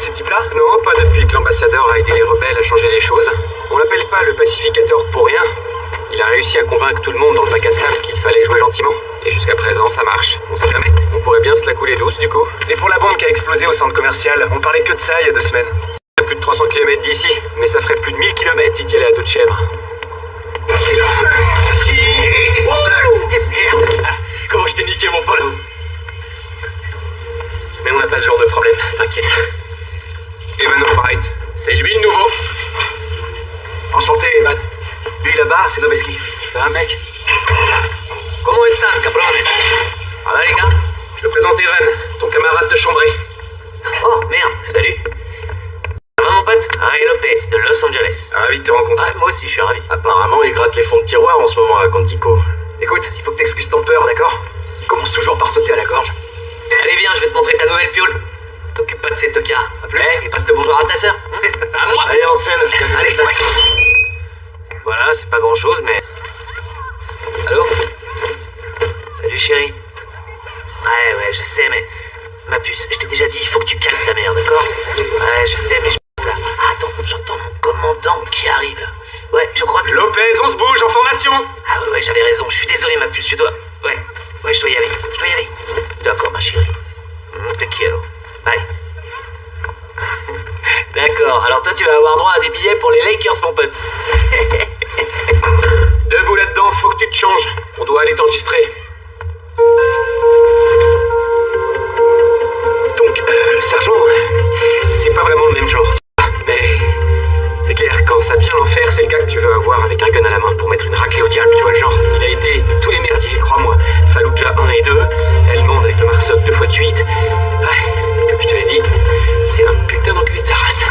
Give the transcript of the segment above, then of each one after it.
ces types-là? Non, pas depuis que l'ambassadeur a aidé les rebelles à changer les choses. On l'appelle pas le pacificateur pour rien. Il a réussi à convaincre tout le monde dans le bac à sable qu'il fallait jouer gentiment. Et jusqu'à présent, ça marche. On sait jamais. On pourrait bien se la couler douce, du coup. Et pour la bombe qui a explosé au centre commercial, on parlait que de ça il y a 2 semaines. À plus de 300 km d'ici, mais ça ferait plus de 1000 km si tu allais à dos de chèvre. Merde! Comment je t'ai niqué, mon pote? Mais on n'a pas ce genre de problème, t'inquiète. Evan Albright. C'est lui le nouveau. Enchanté, Evan. Lui là-bas, c'est Noveski. Ça va, mec? Comment están, cabrones? Ah là, les gars? Je te présente Evan, ton camarade de chambrée. Oh, merde, salut. Ça va, mon pote? Harry Lopez, de Los Angeles. Ravi de te rencontrer. Ah, moi aussi, je suis ravi. Apparemment, il gratte les fonds de tiroir en ce moment à Quantico. Écoute, il faut que t'excuses ton peur, d'accord? Il commence toujours par sauter à la gorge. Allez, viens, je vais te montrer ta nouvelle pioule. T'occupe pas de ces tocards. À plus. Et passe le bonjour à ta sœur. À moi! Allez, en scène. Allez, ouais. Voilà, c'est pas grand-chose, mais... Allô? Salut, chérie. Ouais, je sais, mais... Ma puce, je t'ai déjà dit, il faut que tu calmes ta mère, d'accord? Ouais, je sais, mais je... Là. Ah, attends, j'entends mon commandant qui arrive, là. Ouais, je crois que... Lopez, on se bouge, en formation! Ah ouais, j'avais raison, je suis désolé, ma puce, je dois... Ouais, je dois y aller, D'accord, ma chérie. Te quiero. Bye. D'accord, alors toi, tu vas avoir droit à des billets pour les Lakers, mon pote. Debout là-dedans, faut que tu te changes. On doit aller t'enregistrer. Donc, le sergent, c'est pas vraiment le même genre. Mais c'est clair, quand ça devient l'enfer, c'est le gars que tu veux avoir avec un gun à la main pour mettre une raclée au diable, tu vois le genre. Il a été tous les merdiers, crois-moi. Fallujah 1 et 2, El Monde avec le Marsoc 2 x de suite. Ouais, comme je te l'ai dit, c'est un putain d'enculé de sa race.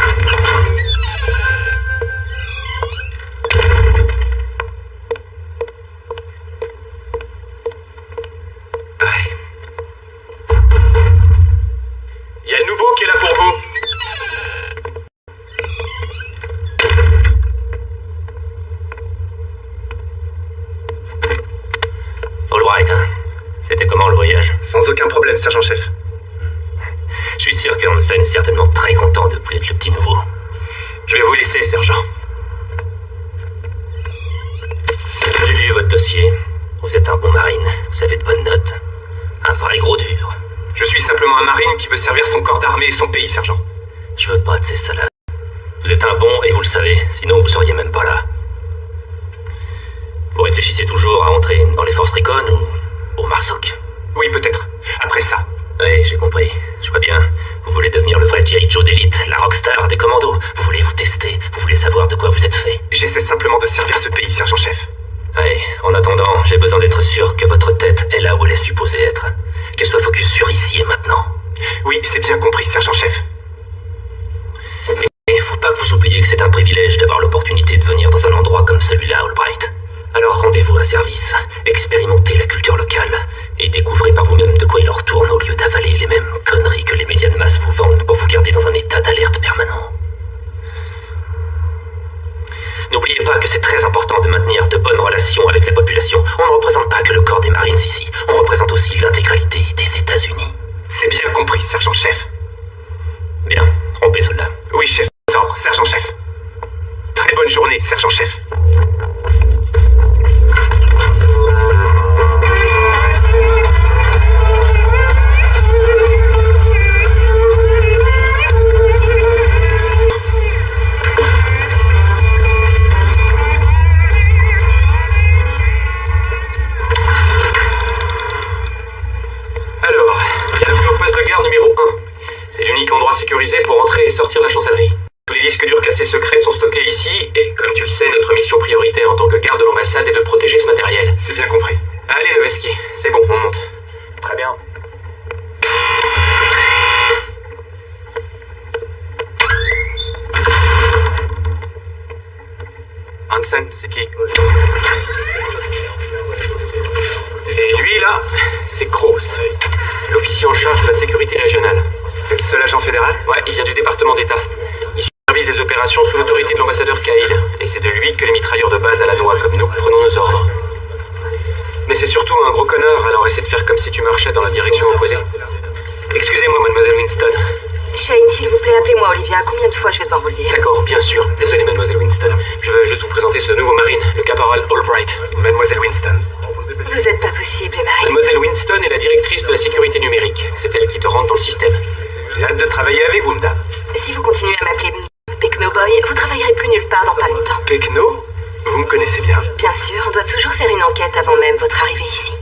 Ouais. Il y a le nouveau qui est là pour vous. Albright, hein. C'était comment le voyage? Sans aucun problème, sergent-chef. Je suis sûr que Hansen est certainement très content de plus être le petit nouveau. Je vais vous laisser, sergent. J'ai lu votre dossier. Vous êtes un bon marine. Vous avez de bonnes notes. Un vrai gros dur. Je suis simplement un marine qui veut servir son corps d'armée et son pays, sergent. Je veux pas de ces salades. Vous êtes un bon et vous le savez, sinon vous seriez même pas là. Vous réfléchissez toujours à entrer dans les forces Recon ou au Marsoc? Oui, peut-être. Après ça. Oui, j'ai compris. Je vois bien. Vous voulez devenir le vrai G.I. Joe d'élite, la rockstar des commandos. Vous voulez vous tester. Vous voulez savoir de quoi vous êtes fait. J'essaie simplement de servir ce pays, sergent-chef. Oui, en attendant, j'ai besoin d'être sûr que votre tête est là où elle est supposée être. Qu'elle soit focus sur ici et maintenant. Oui, c'est bien compris, sergent-chef. Et faut pas que vous oubliez que c'est un privilège d'avoir l'opportunité de venir dans un endroit comme celui-là, Albright. Alors rendez-vous un service, expérimentez la culture locale et découvrez par vous-même de quoi il en retourne au lieu d'avaler les mêmes conneries que les médias de masse vous vendent pour vous garder dans un état d'alerte permanent. N'oubliez pas que c'est très important de maintenir de bonnes relations avec la population. On ne représente pas que le corps des Marines ici, on représente aussi l'intégralité des États-Unis. C'est bien compris, sergent-chef. Bien, rompez, soldat. Oui, chef. Ordre, sergent-chef. Très bonne journée, sergent-chef. Alors, bienvenue au poste de garde numéro 1. C'est l'unique endroit sécurisé pour entrer et sortir de la chancellerie. Tous les disques durs classés secrets sont stockés ici, et comme tu le sais, notre mission prioritaire en tant que garde de l'ambassade est de protéger ce matériel. C'est bien compris. Allez, Noveski, c'est bon, on monte. Très bien. Hansen, c'est qui? Et lui, là, c'est Kraus, l'officier en charge de la sécurité régionale. C'est le seul agent fédéral? Ouais, il vient du département d'État. Il supervise les opérations sous l'autorité de l'ambassadeur Cahill, et c'est de lui que les mitrailleurs de base à la noix comme nous prenons nos ordres. Mais c'est surtout un gros connard, alors essaie de faire comme si tu marchais dans la direction opposée. Excusez-moi, mademoiselle Winston. Shane, s'il vous plaît, appelez-moi Olivia. Combien de fois je vais devoir vous le dire? D'accord, bien sûr. Désolé, mademoiselle Winston. Je veux juste vous présenter ce nouveau marine, le caporal Albright. Mademoiselle Winston. Vous êtes pas possible, Marie. Mademoiselle Winston est la directrice de la sécurité numérique. C'est elle qui te rentre dans le système. J'ai hâte de travailler avec vous, madame. Si vous continuez à m'appeler Pecnoboy, vous travaillerez plus nulle part dans pas longtemps. Pecno? Vous me connaissez bien. Bien sûr, on doit toujours faire une enquête avant même votre arrivée ici.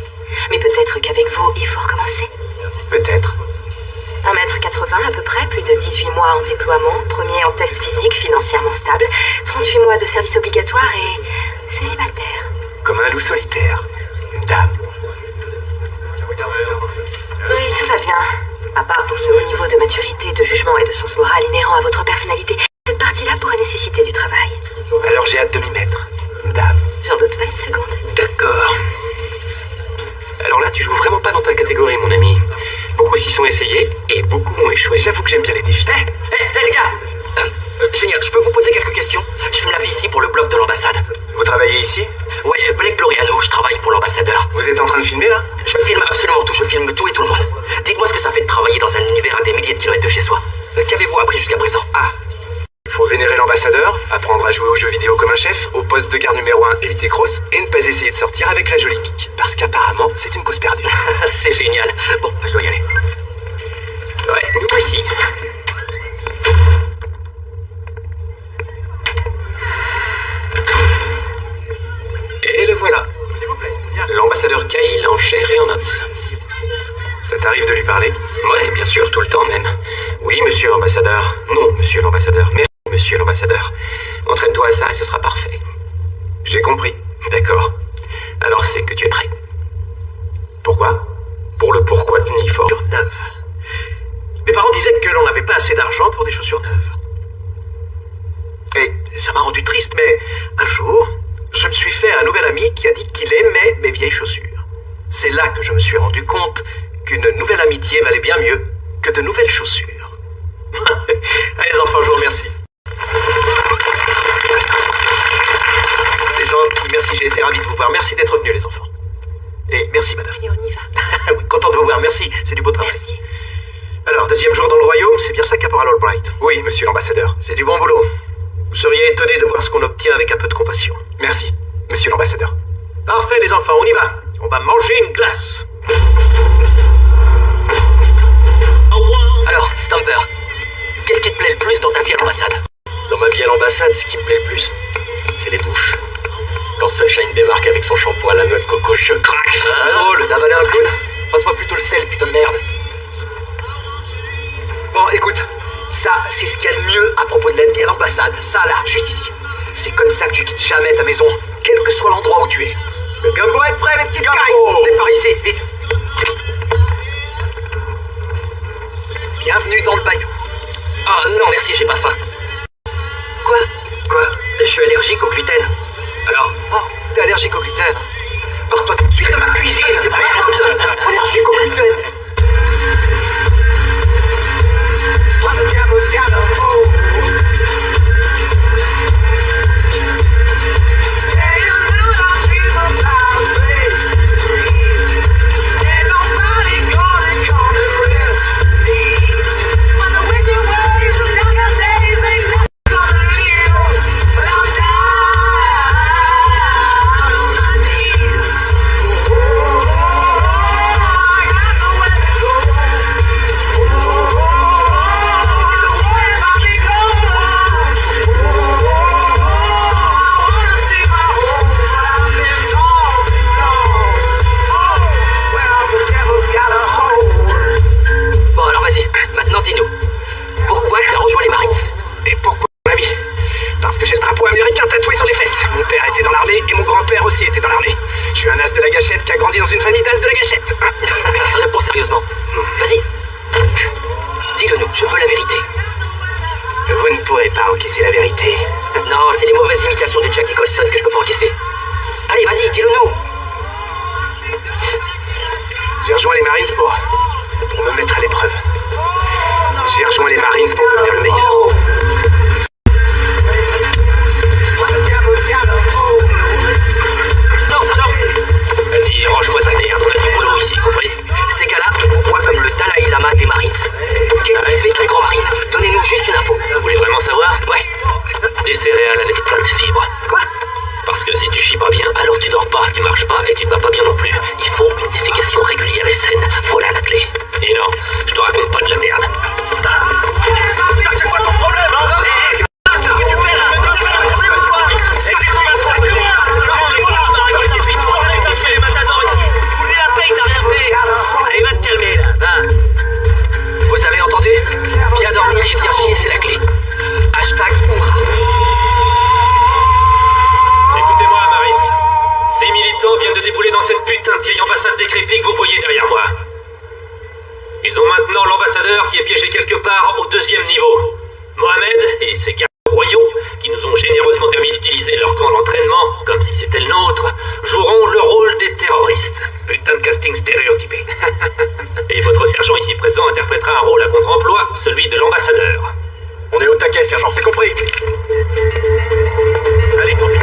Mais peut-être qu'avec vous, il faut recommencer. Peut-être. 1m80 à peu près, plus de 18 mois en déploiement, premier en test physique, financièrement stable, 38 mois de service obligatoire et célibataire. Comme un loup solitaire. Une dame. Oui, tout va bien. À part pour ce haut niveau de maturité, de jugement et de sens moral inhérent à votre personnalité, cette partie-là pourrait nécessiter du travail. Alors j'ai hâte de m'y mettre. Une dame. J'en doute pas une seconde. D'accord. Alors là, tu joues vraiment pas dans ta catégorie, mon ami. Beaucoup s'y sont essayés et beaucoup ont échoué. J'avoue que j'aime bien les défis. Hé les gars Génial, je peux vous poser quelques questions? Je filme la vie ici pour le blog de l'ambassade. Vous travaillez ici? Ouais, Blake Gloriano, je travaille pour l'ambassadeur. Vous êtes en train de filmer là? Je filme absolument tout, je filme tout et tout le monde. Dites-moi ce que ça fait de travailler dans un univers à des milliers de kilomètres de chez soi. Qu'avez-vous appris jusqu'à présent? Il faut vénérer l'ambassadeur, apprendre à jouer aux jeux vidéo comme un chef, au poste de garde numéro 1, éviter Cross, et ne pas essayer de sortir avec la jolie Kik. Parce qu'apparemment, c'est une cause perdue. C'est génial. Bon, je dois y aller. Ouais, nous voici. Et le voilà. S'il vous plaît, bien. L'ambassadeur Cahill en chair et en os. Ça t'arrive de lui parler? Ouais, bien sûr, tout le temps même. Oui, monsieur l'ambassadeur. Non, monsieur l'ambassadeur. Merci, monsieur l'ambassadeur. Entraîne-toi à ça et ce sera parfait. J'ai compris. D'accord. Alors c'est que tu es prêt. Pourquoi? Pour le pourquoi de l'uniforme. Chaussures neuves. Mes parents disaient que l'on n'avait pas assez d'argent pour des chaussures neuves. Et ça m'a rendu triste, mais un jour, je me suis fait un nouvel ami qui a dit qu'il aimait mes vieilles chaussures. C'est là que je me suis rendu compte qu'une nouvelle amitié valait bien mieux que de nouvelles chaussures. Allez les enfants, je vous remercie. C'est gentil, merci, j'ai été ravi de vous voir. Merci d'être venus les enfants. Et merci madame. Et on y va. Oui, content de vous voir, merci, c'est du beau travail. Merci. Alors, deuxième jour dans le royaume, c'est bien ça, caporal Albright? Oui, monsieur l'ambassadeur. C'est du bon boulot. Vous seriez étonné de voir ce qu'on obtient avec un peu de compassion. Merci, monsieur l'ambassadeur. Parfait les enfants, on y va. On va manger une glace. Alors, Stamper, qu'est-ce qui te plaît le plus dans ta vie à l'ambassade? Dans ma vie à l'ambassade, ce qui me plaît le plus, c'est les douches. Quand Sunshine débarque avec son shampoing à la noix de coco, je craque. Oh, le d'avaler un clown? Passe-moi plutôt le sel, putain de merde. Bon, écoute, ça, c'est ce qu'il y a de mieux à propos de la vie à l'ambassade. Ça, là, juste ici. C'est comme ça que tu quittes jamais ta maison, quel que soit l'endroit où tu es. Le gumbo est prêt, mes petites cailles. Départ ici, vite. Bienvenue dans le bayou. Ah non, merci, j'ai pas faim. Quoi? Je suis allergique au gluten. Alors? Oh, t'es allergique au gluten. Barre-toi tout de suite de ma cuisine. C'est pas grave. Allergique au gluten. Qui a grandi dans une famille d'as de la gâchette. Réponds sérieusement. Vas-y. Dis-le-nous, je veux la vérité. Vous ne pourrez pas encaisser la vérité. Non, c'est les mauvaises imitations de Jack Nicholson que je peux pas encaisser. Allez, vas-y, dis-le-nous. J'ai rejoint les Marines pour me mettre à l'épreuve. J'ai rejoint les Marines pour devenir le meilleur. Non, sergent. Vas-y, range-moi ta merde, on a du boulot ici, compris? Ces gars-là, ils vous voient comme le Dalai Lama des Marines. Qu'est-ce qui fait un grand marine? Donnez-nous maintenant l'ambassadeur qui est piégé quelque part au 2e niveau. Mohamed et ses gardes royaux, qui nous ont généreusement permis d'utiliser leur camp d'entraînement comme si c'était le nôtre, joueront le rôle des terroristes. Putain de casting stéréotypé. Et votre sergent ici présent interprétera un rôle à contre-emploi, celui de l'ambassadeur. On est au taquet, sergent, c'est compris. Allez, tant pis.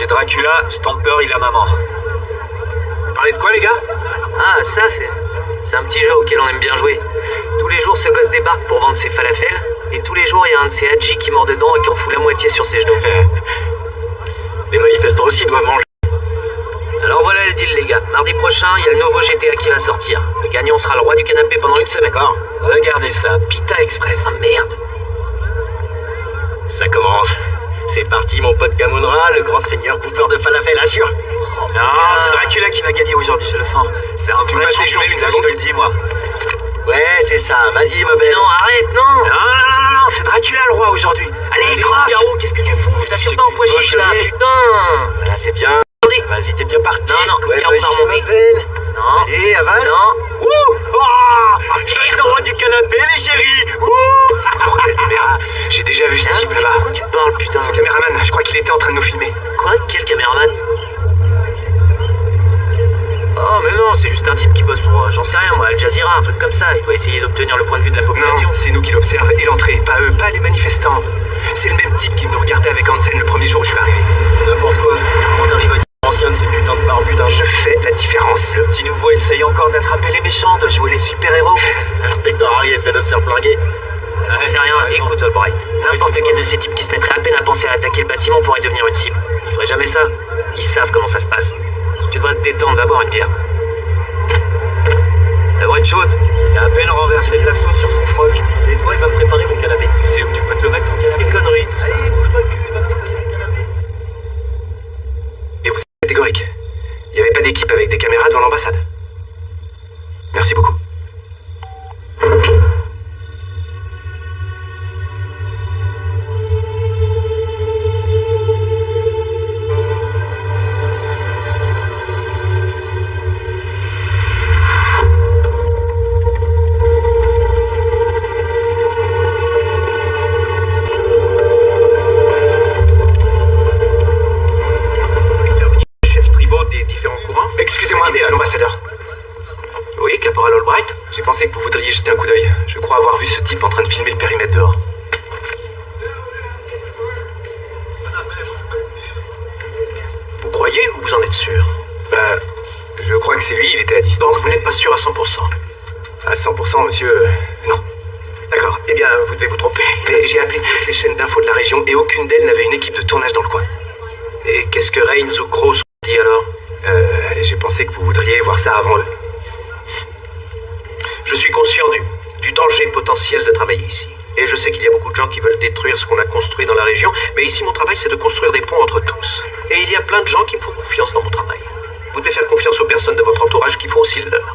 Dracula, Stamper, il a maman. Vous parlez de quoi, les gars? Ah, ça, c'est un petit jeu auquel on aime bien jouer. Tous les jours, ce gosse débarque pour vendre ses falafels, et tous les jours, il y a un de ces hadjis qui mord dedans et qui en fout la moitié sur ses genoux. Les manifestants aussi doivent manger. Alors voilà le deal, les gars. Mardi prochain, il y a le nouveau GTA qui va sortir. Le gagnant sera le roi du canapé pendant une semaine. D'accord. Regardez ça, Pita Express. Ah merde. Ça commence. C'est parti, mon pote Gamunra, le grand seigneur bouffeur de falafel, assure. Non, c'est Dracula qui va gagner aujourd'hui, je le sens. C'est un vrai champion, je te le dis, moi. Ouais, c'est ça, vas-y, ma belle. Non, arrête, non. Non, c'est Dracula le roi aujourd'hui. Allez, croque. Garou, qu'est-ce que tu fous? T'assures pas en pois chiche, là, putain. Voilà, c'est bien. Vas-y, t'es bien parti. Non, ouais, Garou, par mon mec. Non. Allez, avale. Non. Ouh. Je vais être le roi du canapé, les chéris. Ouh. Bordel de merde. J'ai déjà vu ce type là-bas. Pourquoi tu parles, putain? Ce caméraman, je crois qu'il était en train de nous filmer. Quoi? Quel caméraman? Oh, mais non, c'est juste un type qui bosse pour, j'en sais rien, moi, Al Jazeera, un truc comme ça. Il doit essayer d'obtenir le point de vue de la population. Non, c'est nous qui l'observons et l'entrée, pas eux, pas les manifestants. C'est le même type qui nous regardait avec Hansen le premier jour où je suis arrivé. N'importe quoi. Comment t'arrives à dire ancien de ces putains de barbus d'un Je fais la différence. Le petit nouveau essaye encore d'attraper les méchants, de jouer les super-héros. Inspecteur Harry essaie de se faire plinguer. J'en sais rien, écoute, Albright. N'importe quel de ces types qui se mettrait à peine à penser à attaquer le bâtiment pourrait devenir une cible. Ils feraient jamais ça. Ils savent comment ça se passe. Tu devrais te détendre, va boire une bière. La boîte chaude. Il a à peine renversé de la sauce sur son froc. Et toi, il va me préparer mon canapé. C'est où tu peux te le mettre, ton canapé? Des conneries, tout ça. Allez, bouge pas le cul, il va me préparer mon canapé. Et vous êtes catégorique. Il n'y avait pas d'équipe avec des caméras devant l'ambassade. Merci beaucoup. 100%, monsieur. Non. D'accord. Eh bien, vous devez vous tromper. Mais j'ai appelé toutes les chaînes d'infos de la région et aucune d'elles n'avait une équipe de tournage dans le coin. Et qu'est-ce que Reigns ou Cross ont dit alors? J'ai pensé que vous voudriez voir ça avant eux. Je suis conscient du danger potentiel de travailler ici. Et je sais qu'il y a beaucoup de gens qui veulent détruire ce qu'on a construit dans la région, mais ici mon travail c'est de construire des ponts entre tous. Et il y a plein de gens qui me font confiance dans mon travail. Vous devez faire confiance aux personnes de votre entourage qui font aussi le leur.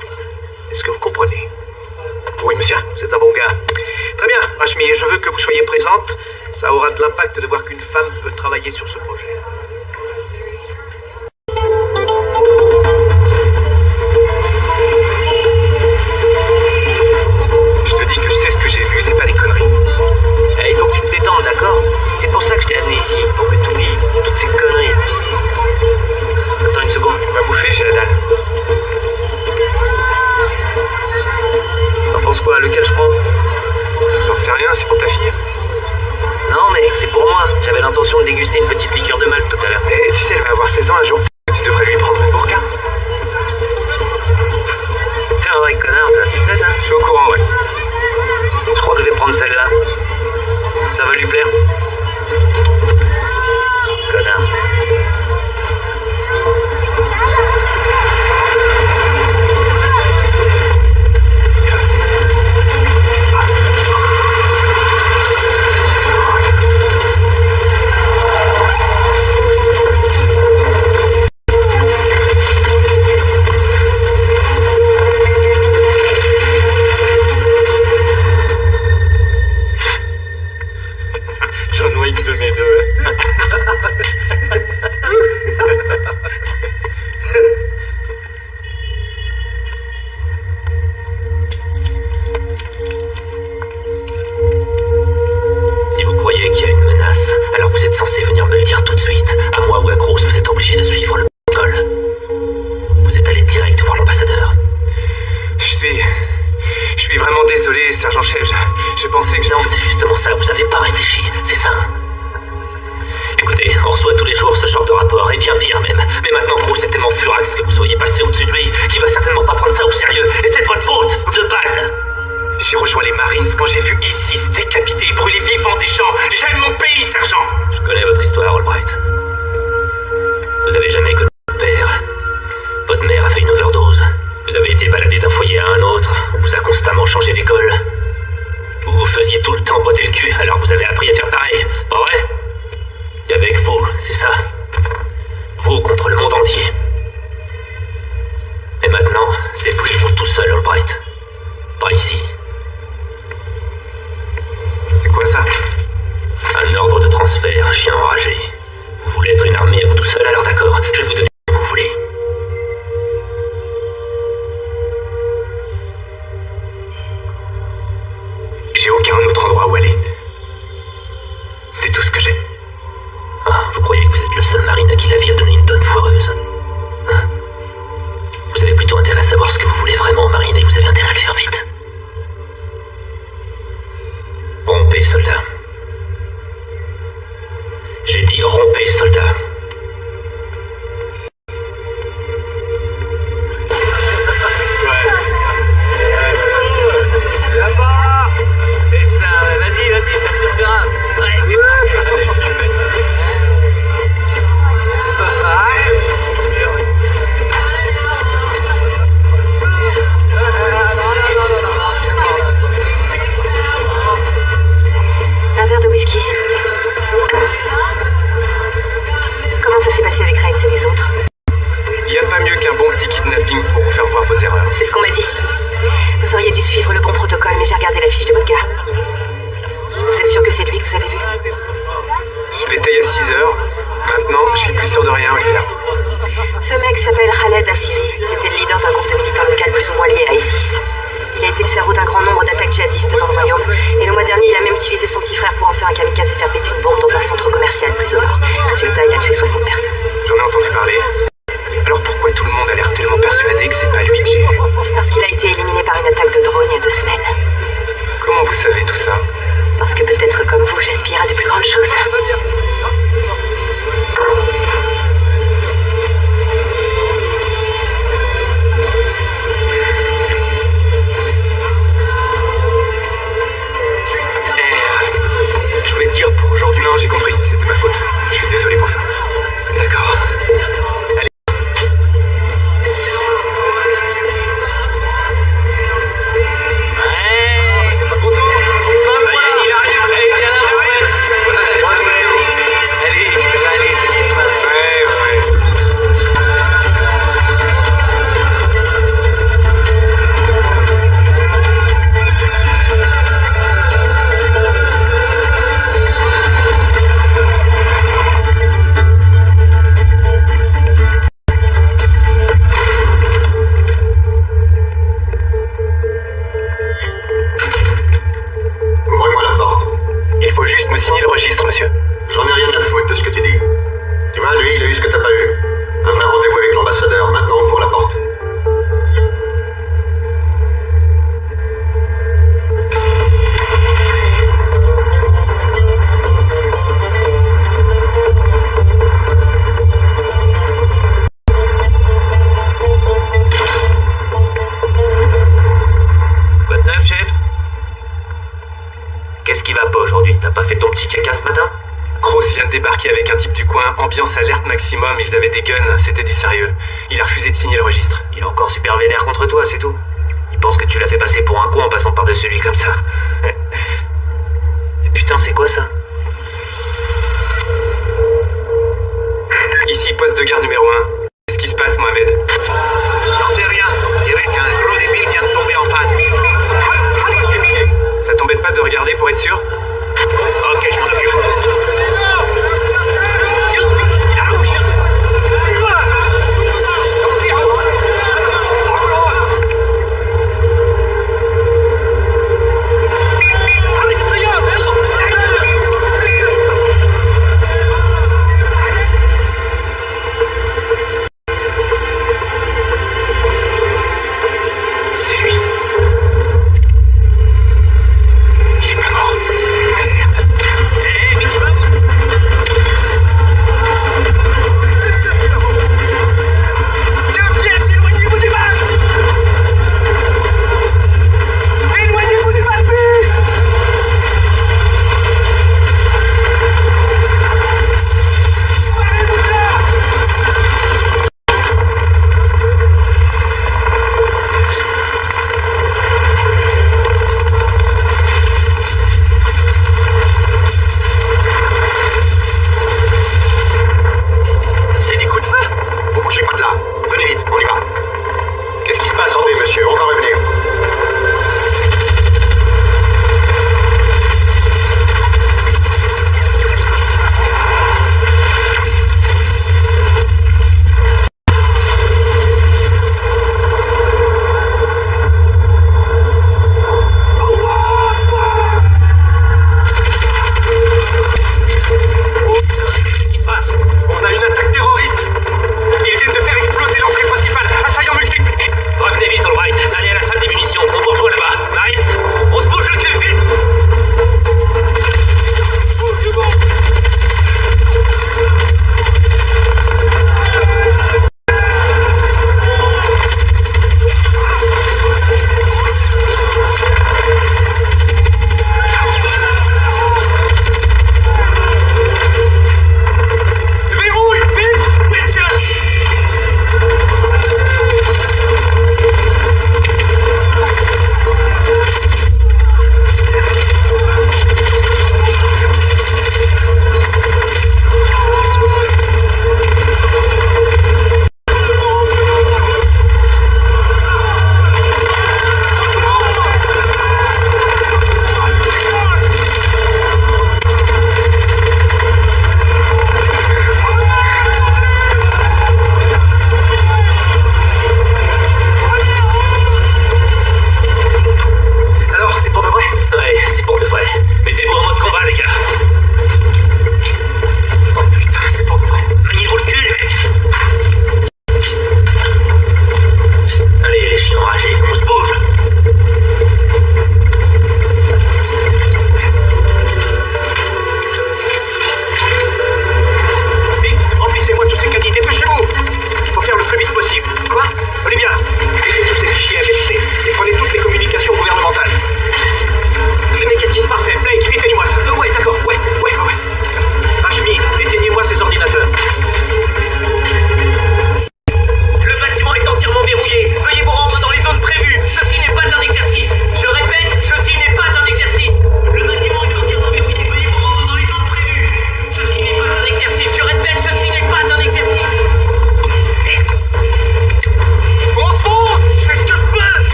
Est-ce que vous comprenez? Oui, monsieur. C'est un bon gars. Très bien, Rashmi, je veux que vous soyez présente. Ça aura de l'impact de voir qu'une femme peut travailler sur ce projet. Je te dis que je sais ce que j'ai vu, c'est pas des conneries. Eh, il faut que tu te détendes, d'accord? C'est pour ça que je t'ai amené ici, pour que tu oublies toutes ces conneries. Attends une seconde. Va bouffer, j'ai la dalle. T'en penses quoi? Lequel je prends? J'en sais rien, c'est pour ta fille. Non, mais c'est pour moi. J'avais l'intention de déguster une petite liqueur de malt tout à l'heure. Et tu sais, elle va avoir 16 ans un jour. Tu devrais lui prendre une burqa. T'es un vrai connard, toi. Tu le sais, ça? Je suis au courant, ouais. Je crois que je vais prendre celle-là. Ça va lui plaire. Connard. John Wick de mes deux. Si vous croyez qu'il y a une menace, alors vous êtes censé venir me le dire tout de suite. À moi ou à Cross, vous êtes obligé de suivre le protocole. Vous êtes allé direct voir l'ambassadeur. Je suis vraiment désolé, sergent-chef. Je pensais que... Non, c'est justement ça, vous avez pas réfléchi, c'est ça. Écoutez, on reçoit tous les jours ce genre de rapport, et bien pire même. Mais maintenant, Cross est tellement furax que vous soyez passé au-dessus de lui, qu'il va certainement pas prendre ça au sérieux. Et c'est de votre faute, de balle. J'ai rejoint les Marines quand j'ai vu Isis décapiter et brûler vivant des gens. J'aime mon pays, sergent. Je connais votre histoire, Albright. Vous avez jamais connu votre père. Votre mère a fait une overdose. Vous avez été baladé d'un foyer à un autre. On vous a constamment changé d'école. Vous vous faisiez tout le temps botter le cul, alors vous avez appris à faire pareil. Pas vrai? Et avec vous, c'est ça. Vous contre le monde entier. Et maintenant, c'est plus vous tout seul, Albright. Pas ici. C'est quoi ça? Un ordre de transfert, un chien enragé. Vous voulez être une armée à vous tout seul, alors d'accord, je vais vous donner ce que vous voulez. J'ai aucun autre endroit où aller. C'est tout ce que j'ai. Ah, vous croyez que vous êtes le seul marine à qui la vie a donné une donne foireuse? Hein? Vous avez plutôt intérêt à savoir ce que vous voulez vraiment, marine, et vous avez intérêt à le faire vite. Rompez, soldat. J'ai dit rompez, soldat. Là-bas! C'est ça, vas-y, persévère. Ouais, c'est Un verre de whisky, s'il vous plaît. Comment ça s'est passé avec Reigns et les autres? Il n'y a pas mieux qu'un bon petit kidnapping pour vous faire voir vos erreurs. C'est ce qu'on m'a dit. Vous auriez dû suivre le bon protocole, mais j'ai regardé la fiche de votre gars. Vous êtes sûr que c'est lui que vous avez vu? Je l'étais il y a 6 heures. Maintenant, je suis plus sûr de rien, Olivia. Ce mec s'appelle Khaled Assiri. C'était le leader d'un groupe de militants local plus ou moins lié à ISIS. Il a été le cerveau d'un grand nombre d'attaques djihadistes dans le royaume. Et le mois dernier, il a même utilisé son petit frère pour en faire un kamikaze et faire péter une bombe dans un centre commercial plus au nord. Résultat, il a tué 60 personnes. J'en ai entendu parler. Alors pourquoi tout le monde a l'air tellement persuadé que c'est pas lui que j'ai vu? Parce qu'il a été éliminé par une attaque de drone il y a 2 semaines. Comment vous savez tout ça? Parce que peut-être comme vous, j'aspire à de plus grandes choses. aujourd'hui? T'as pas fait ton petit caca ce matin? Cross vient de débarquer avec un type du coin, ambiance alerte maximum, ils avaient des guns, c'était du sérieux. Il a refusé de signer le registre. Il est encore super vénère contre toi, c'est tout. Il pense que tu l'as fait passer pour un con en passant par-dessus lui comme ça. Et putain, c'est quoi ça? Ici, poste de garde numéro 1. Qu'est-ce qui se passe, Mohamed? J'en sais rien. Je dirais qu'un gros débile vient de tomber en panne. Ça t'embête pas de regarder pour être sûr? Ok, je m'en occupe.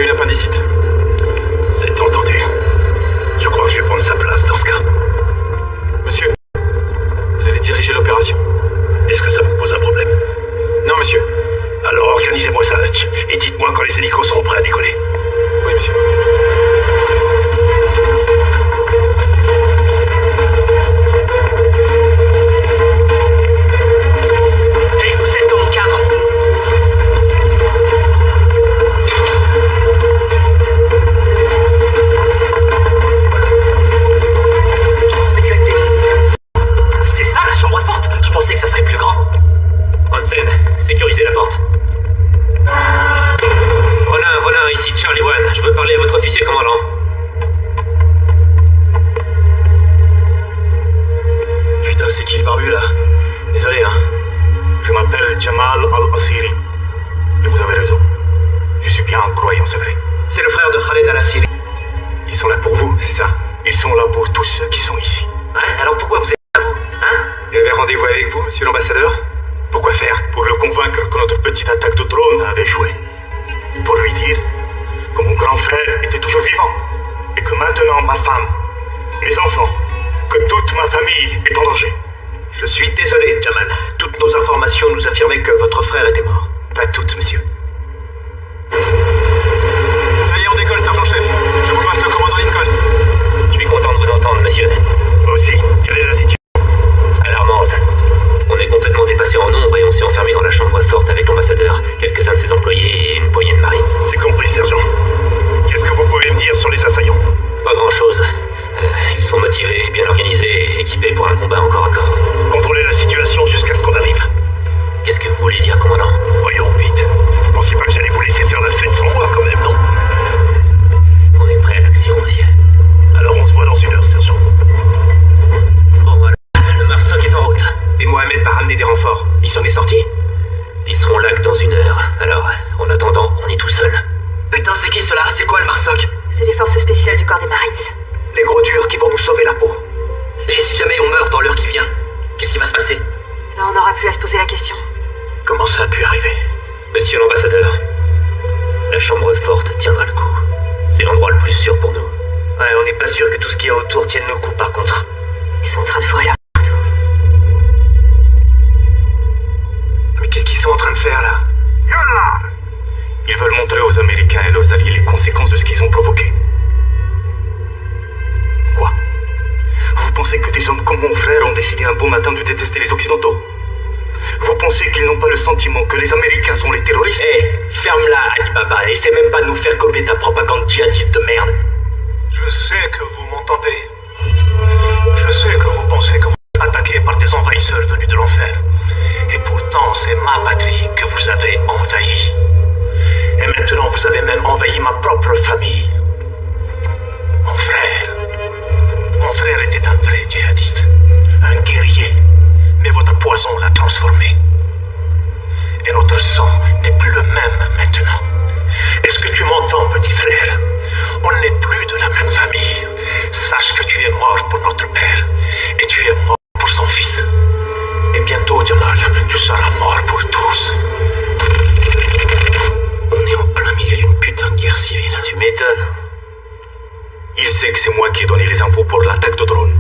eu l'appendicite. C'est entendu. Je crois que je vais prendre sa place dans ce cas. Monsieur, vous allez diriger l'opération. Est-ce que ça vous pose un problème? Non, monsieur. Alors organisez-moi ça, Hutch, et dites-moi quand les hélicos seront prêts à décoller. Oui, monsieur. Hey, vous êtes dans mon cadre. En sécurité. C'est ça la chambre forte? Je pensais que ça serait plus grand. Hansen, sécurisez la porte. Ronin, ici Charlie One. Je veux parler à votre officier commandant. Putain, c'est qui le barbu là? Désolé, hein. Je m'appelle Jamal Al-Asiri. Et vous avez raison. Je suis bien un croyant, c'est vrai. C'est le frère de Khaled Al-Asiri. Ils sont là pour vous, c'est ça? Ils sont là pour tous ceux qui sont ici. Ouais, alors pourquoi vous êtes là, vous? Hein? Il avait rendez-vous avec vous, monsieur l'ambassadeur? Pourquoi faire? Pour le convaincre que notre petite attaque de drone avait échoué. Pour lui dire que mon grand frère était toujours vivant. Et que maintenant ma femme, mes enfants, que toute ma famille est en danger. Je suis désolé, Jamal. Toutes nos informations nous affirmaient que votre frère était mort. Pas toutes, monsieur. Ça y est, on décolle, sergent-chef. Je vous passe le commandant Lincoln. Je suis content de vous entendre, monsieur. Moi aussi. Quelle est la situation? Alarmante. On est complètement dépassé en nombre et on s'est enfermé dans la chambre forte avec l'ambassadeur, quelques-uns de ses employés et une poignée de marines. C'est compris, sergent. Qu'est-ce que vous pouvez me dire sur les assaillants? Pas grand-chose. Ils sont motivés, bien organisés et équipés pour un combat encore à corps. Contrôlez la situation jusqu'à ce qu'on arrive. Qu'est-ce que vous voulez dire, commandant? Voyons, vite. Vous pensiez pas que j'allais vous laisser faire la fête sans moi, quand même, non? On est prêt à l'action, monsieur. Alors on se voit dans une heure, sergent. Bon, voilà. Le Marsoc est en route. Et Mohamed va ramener des renforts. Ils s'en est sortis? Ils seront là que dans une heure. Alors, en attendant, on est tout seul. Putain, c'est qui cela? C'est quoi le Marsoc? C'est les forces spéciales du corps des Marines. Les gros durs qui vont nous sauver la peau. Et si jamais on meurt dans l'heure qui vient, qu'est-ce qui va se passer? Ben, on n'aura plus à se poser la question. Comment ça a pu arriver? Monsieur l'ambassadeur, la chambre forte tiendra le coup. C'est l'endroit le plus sûr pour nous. Ouais, on n'est pas sûr que tout ce qu'il y a autour tienne le coup, par contre. Ils sont en train de fourrer leur partout. Mais qu'est-ce qu'ils sont en train de faire, là? Ils veulent montrer aux Américains et leurs alliés les conséquences de ce qu'ils ont provoqué. Quoi? Vous pensez que des hommes comme mon frère ont décidé un beau matin de détester les Occidentaux? Vous pensez qu'ils n'ont pas le sentiment que les Américains sont les terroristes? Hé, ferme-la, Alibaba. Essaie même pas de nous faire copier ta propagande djihadiste de merde. Je sais que vous m'entendez. Je sais que vous pensez que vous êtes attaqué par des envahisseurs venus de l'enfer. Et pourtant, c'est ma patrie que vous avez envahie. Et maintenant, vous avez même envahi ma propre famille. Mon frère était un vrai djihadiste. Un guerrier. Mais votre poison l'a transformé. Et notre sang n'est plus le même maintenant. Est-ce que tu m'entends, petit frère? On n'est plus de la même famille. Sache que tu es mort pour notre père. Et tu es mort pour son fils. Et bientôt, Jamal, tu seras mort pour tous. On est en plein milieu d'une putain de guerre civile. Tu m'étonnes. Il sait que c'est moi qui ai donné les infos pour l'attaque de drone.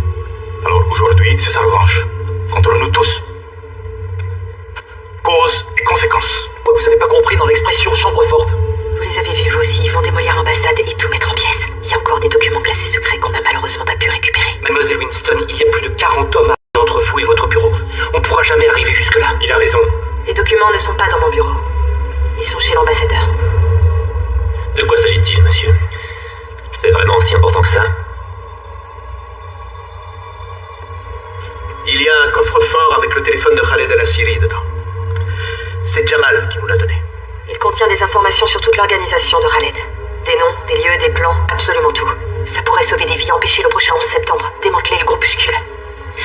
Alors aujourd'hui, c'est sa revanche. Contre nous tous. Cause et conséquences. Vous avez pas compris dans l'expression chambre forte? Vous les avez vus, vous aussi. Ils vont démolir l'ambassade et tout mettre en pièces. Il y a encore des documents classés secrets qu'on n'a malheureusement pas pu récupérer. Mademoiselle Winston, il y a plus de 40 hommes entre vous et votre bureau. On pourra jamais arriver jusque-là. Il a raison. Les documents ne sont pas dans mon bureau. Ils sont chez l'ambassadeur. De quoi s'agit-il, monsieur? C'est vraiment si important que ça? Il y a un coffre-fort avec le téléphone de Khaled Al-Asiri dedans. C'est Jamal qui nous l'a donné. Il contient des informations sur toute l'organisation de Khaled. Des noms, des lieux, des plans, absolument tout. Ça pourrait sauver des vies, empêcher le prochain 11 septembre, démanteler le groupuscule.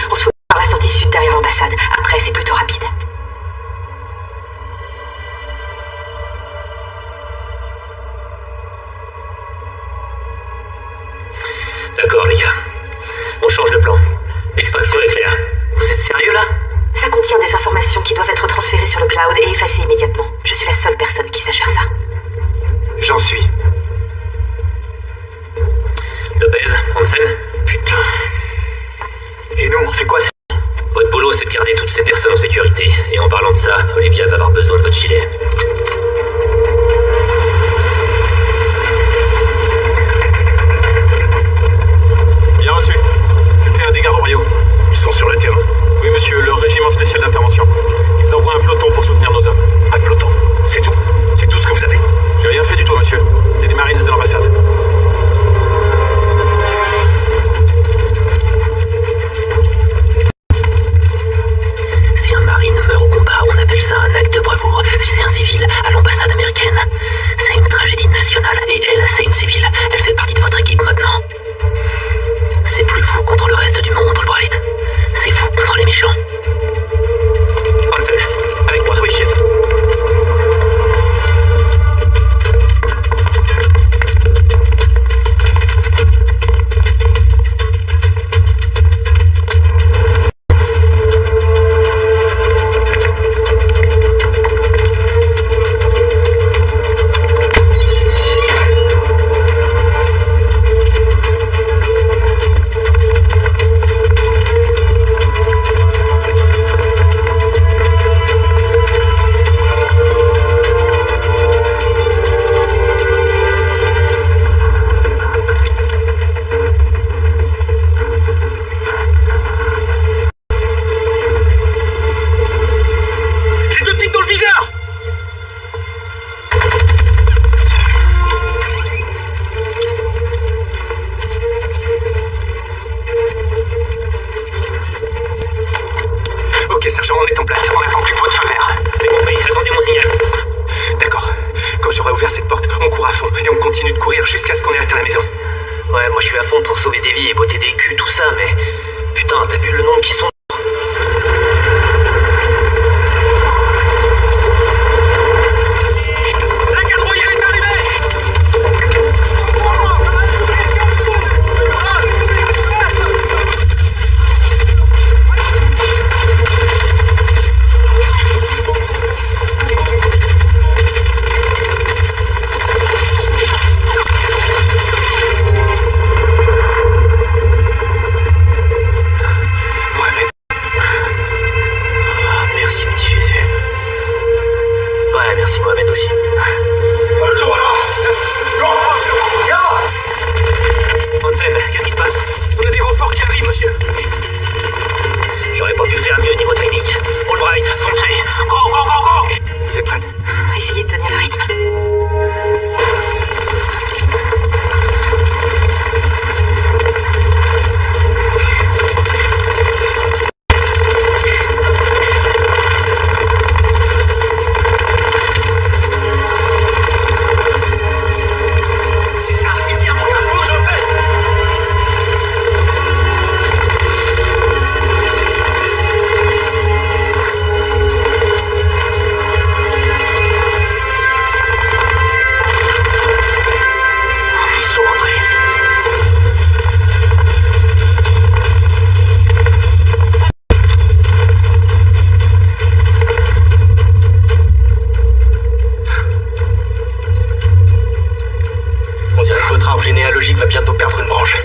On se fout par la sortie sud derrière l'ambassade. Après, c'est plutôt rapide. D'accord, les gars. On change de plan. L'extraction est claire. Vous êtes sérieux, là? Ça contient des informations qui doivent être transférées sur le cloud et effacées immédiatement. Je suis la seule personne qui sache faire ça. J'en suis. Et en parlant de ça, Olivia va avoir besoin de votre gilet. Bien reçu. C'était un des gardes royaux. Ils sont sur le terrain. Oui, monsieur, le régiment spécial d'intervention. Ils envoient un peloton pour soutenir nos hommes. Un peloton. C'est tout. C'est tout ce que vous avez. J'ai rien fait du tout, monsieur. C'est des Marines de l'ambassade. Si un marine meurt au combat, on appelle ça un acte de bravoure. Si c'est un civil, à l'ambassade américaine, c'est une tragédie nationale. Et elle, c'est une civile. Elle fait partie de votre équipe maintenant. C'est plus vous contre le reste du monde, Albright. C'est vous contre les méchants. Hansen, avec moi. Oui, chef. Ok, sergent, on est en place. On attend plus que votre feu vert. C'est compris, attendez mon signal. D'accord. Quand j'aurai ouvert cette porte, on court à fond et on continue de courir jusqu'à ce qu'on ait atteint la maison. Ouais, moi je suis à fond pour sauver des vies et botter des culs, tout ça, mais... Putain, t'as vu le nombre qui sont... La garde royale est arrivée! Mohamed. Ah, merci, petit Jésus. Ouais, merci Mohamed aussi. Hansen, qu'est-ce qui se passe? On a des renforts qui arrivent, monsieur. J'aurais pas pu faire mieux niveau timing. Albright, foncez. Go, go, go, go! Vous êtes prête? Essayez de tenir le rythme. C'est ça, c'est bien, mon gars, bouge en fait! Ils sont rentrés. On dirait que votre arbre généalogique va bientôt perdre une branche.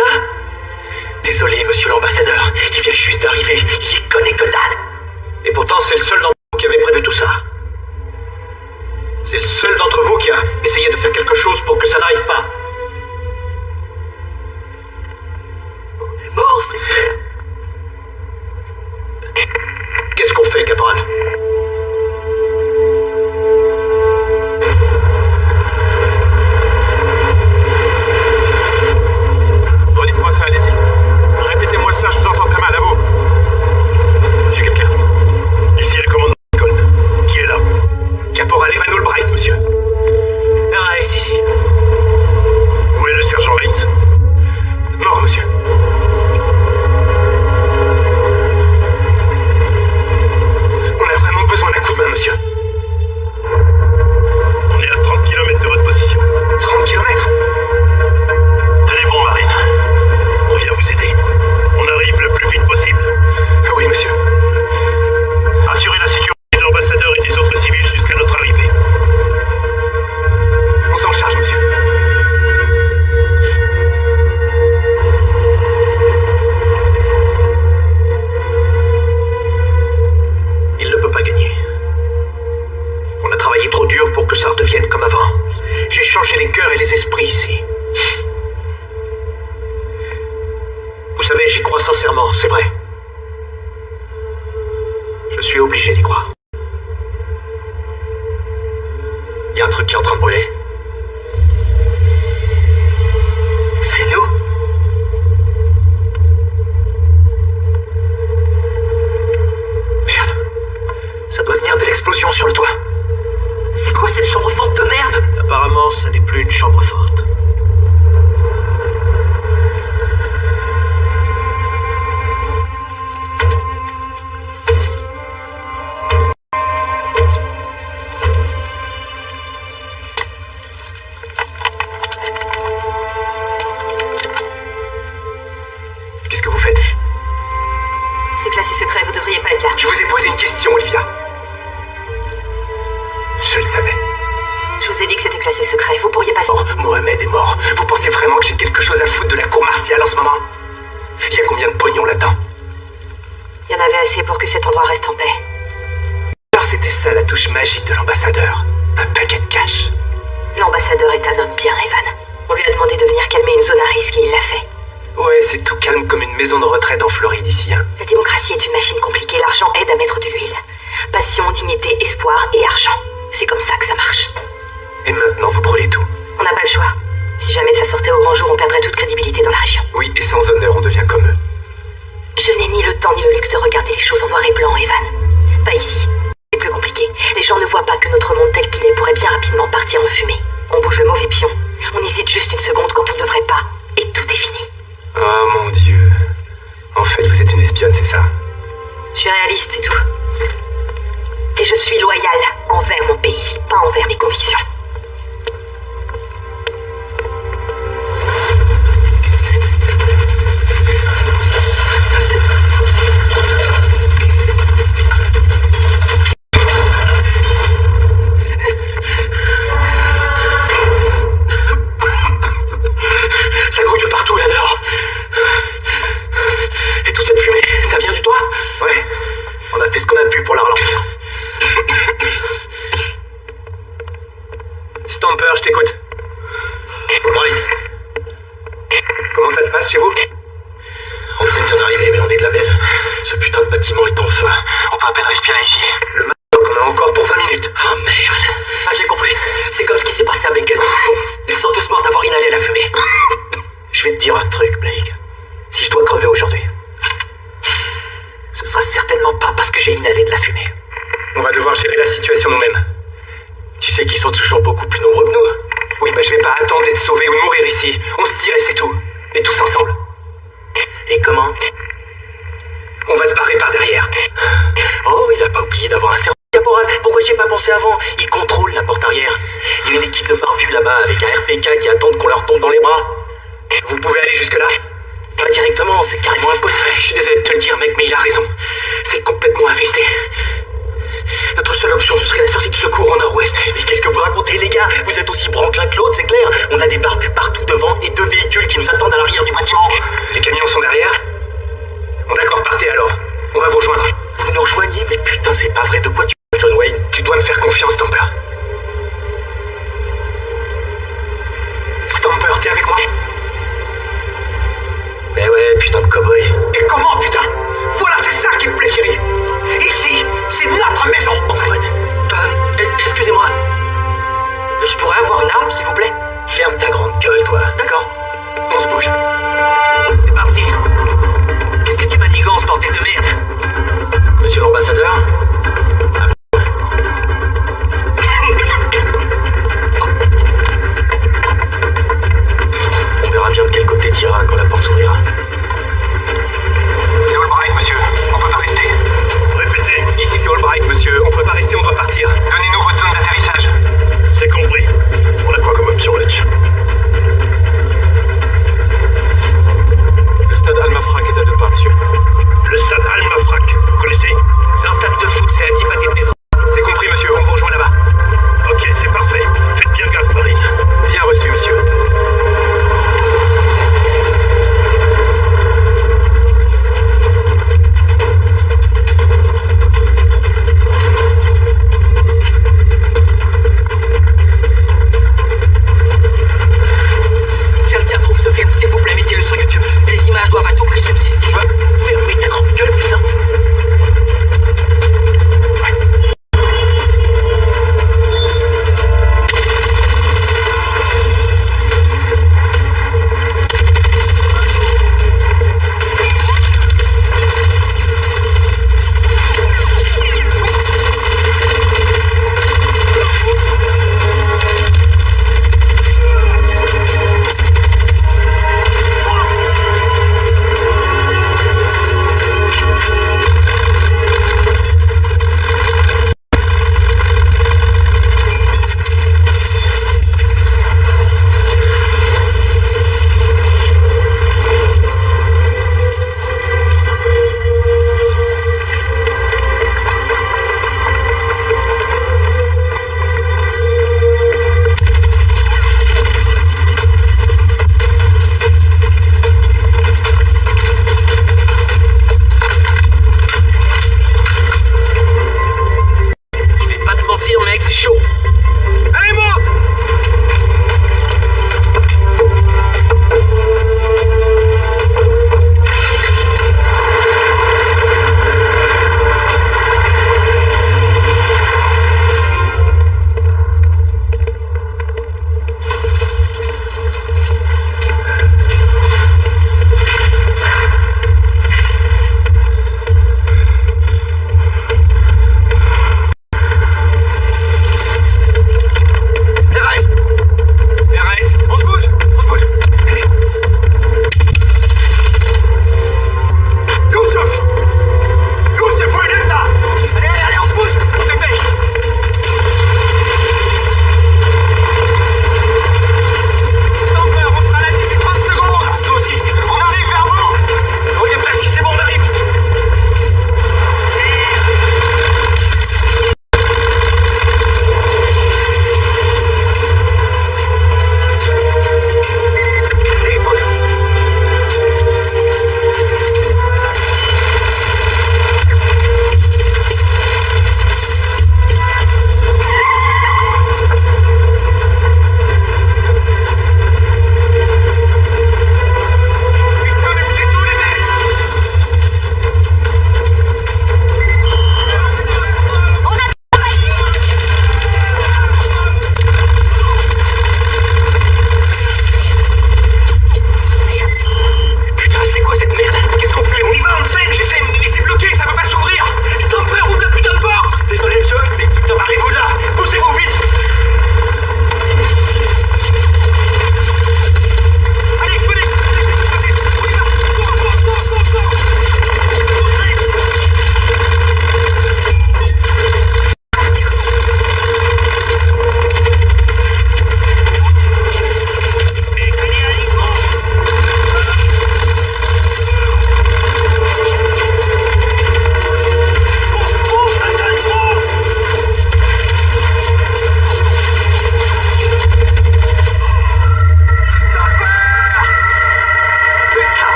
ça? Désolé, monsieur l'ambassadeur. Il vient juste d'arriver. Il y connaît que dalle. Et pourtant, c'est le seul d'entre vous qui avait prévu tout ça. C'est le seul d'entre vous qui a essayé de faire quelque chose pour que ça n'arrive pas. On est mort, c'est clair. Qu'est-ce qu'on fait, caporal? Redites-moi ça, allez-y. Répétez-moi ça, je vous entends très mal, à vous. J'ai quelqu'un. Ici le commandant Lincoln. Qui est là? Caporal Evan Albright, monsieur. Ah, ici. Où est le sergent Reigns? Mort, monsieur. On a vraiment besoin d'un coup de main, monsieur. On est à 30 km de votre position. 30 km. Tenez bon, Marine. On vient vous aider. On arrive le plus vite possible. Ah oui, monsieur. Assurez la sécurité de l'ambassadeur et des autres civils jusqu'à notre arrivée. On s'en charge, monsieur. Il ne peut pas gagner. On a travaillé trop dur pour que ça redevienne comme avant. J'ai changé les cœurs et les esprits ici. Vous savez, j'y crois sincèrement, c'est vrai. Je suis obligé d'y croire. Il y a un truc qui est en train de brûler. C'est nous? Merde. Ça doit venir de l'explosion sur le toit. C'est quoi cette chambre forte de merde? Apparemment, ce n'est plus une chambre forte. Qu'est-ce que vous faites? C'est classé secret, vous devriez pas être là. Je vous ai posé une question, Olivia. Je le savais. Je vous ai dit que c'était classé secret, vous pourriez pas... Mort, Mohamed est mort. Vous pensez vraiment que j'ai quelque chose à foutre de la cour martiale en ce moment? Il y a combien de pognon là-dedans? Il y en avait assez pour que cet endroit reste en paix. Alors c'était ça la touche magique de l'ambassadeur. Un paquet de cash. L'ambassadeur est un homme bien, Evan. On lui a demandé de venir calmer une zone à risque et il l'a fait. Ouais, c'est tout calme comme une maison de retraite en Floride ici, hein. La démocratie est une machine compliquée, l'argent aide à mettre de l'huile. Passion, dignité, espoir et argent. C'est comme ça que ça marche. Et maintenant, vous brûlez tout. On n'a pas le choix. Si jamais ça sortait au grand jour, on perdrait toute crédibilité dans la région. Oui, et sans honneur, on devient comme eux. Je n'ai ni le temps ni le luxe de regarder les choses en noir et blanc, Evan. Pas ici. C'est plus compliqué. Les gens ne voient pas que notre monde tel qu'il est pourrait bien rapidement partir en fumée. On bouge le mauvais pion. On hésite juste une seconde quand on ne devrait pas. Et tout est fini. Oh mon Dieu. En fait, vous êtes une espionne, c'est ça? Je suis réaliste, c'est tout. Et je suis loyale envers mon pays, pas envers mes convictions. Ça grouille de partout là-dehors. Et toute cette fumée, ça vient du toit? Ouais, on a fait ce qu'on a pu pour la ralentir. Stamper, je t'écoute. Right. Comment ça se passe chez vous? On sait bien d'arriver, mais on est de la baise. Ce putain de bâtiment est en feu. On peut à peine respirer ici. Le Madoc, on a encore pour 20 minutes. Oh merde. Ah, j'ai compris. C'est comme ce qui s'est passé à Benghazi. Ils sont tous morts d'avoir inhalé la fumée. Je vais te dire un truc, Blake. Si je dois crever aujourd'hui, ce sera certainement pas parce que j'ai inhalé de la fumée. On va devoir gérer la situation nous-mêmes. Tu sais qu'ils sont toujours beaucoup plus nombreux que nous. Oui, bah je vais pas attendre d'être sauvé ou de mourir ici. On se tire et c'est tout. Et tous ensemble. Et comment? On va se barrer par derrière. Oh, il a pas oublié d'avoir un cerveau. Caporal, pourquoi j'y ai pas pensé avant? Il contrôle la porte arrière. Il y a une équipe de barbus là-bas avec un RPK qui attendent qu'on leur tombe dans les bras. Vous pouvez aller jusque-là? Pas directement, c'est carrément impossible. Je suis désolé de te le dire, mec, mais il a raison. C'est complètement infesté. Notre seule option, ce serait la sortie de secours en nord-ouest. Mais qu'est-ce que vous racontez, les gars? Vous êtes aussi branque l'un que l'autre, c'est clair? On a des barbus partout devant et 2 véhicules qui nous attendent à l'arrière du bâtiment. Les camions sont derrière? Bon d'accord, partez alors. On va vous rejoindre. Vous nous rejoignez? Mais putain, c'est pas vrai, de quoi tu... John Wayne, tu dois me faire confiance, Stamper. Stamper, t'es avec moi? Mais ouais, putain de cow-boy. Et comment, putain? Voilà, c'est ça qui me plaît, chérie. Ici, c'est notre maison, en fait. Excusez-moi. Je pourrais avoir une arme, s'il vous plaît? Ferme ta grande gueule, toi. D'accord. On se bouge. C'est parti. Qu'est-ce que tu manigances, bordel de merde? Monsieur l'ambassadeur? On verra bien de quel côté tira quand la porte s'ouvrira. C'est Albright, monsieur. On peut pas rester. Répétez. Ici, c'est Albright, monsieur. On peut pas rester, on doit partir. Donnez-nous votre zone d'atterrissage. C'est compris. On a quoi comme option, Letch?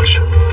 gauche.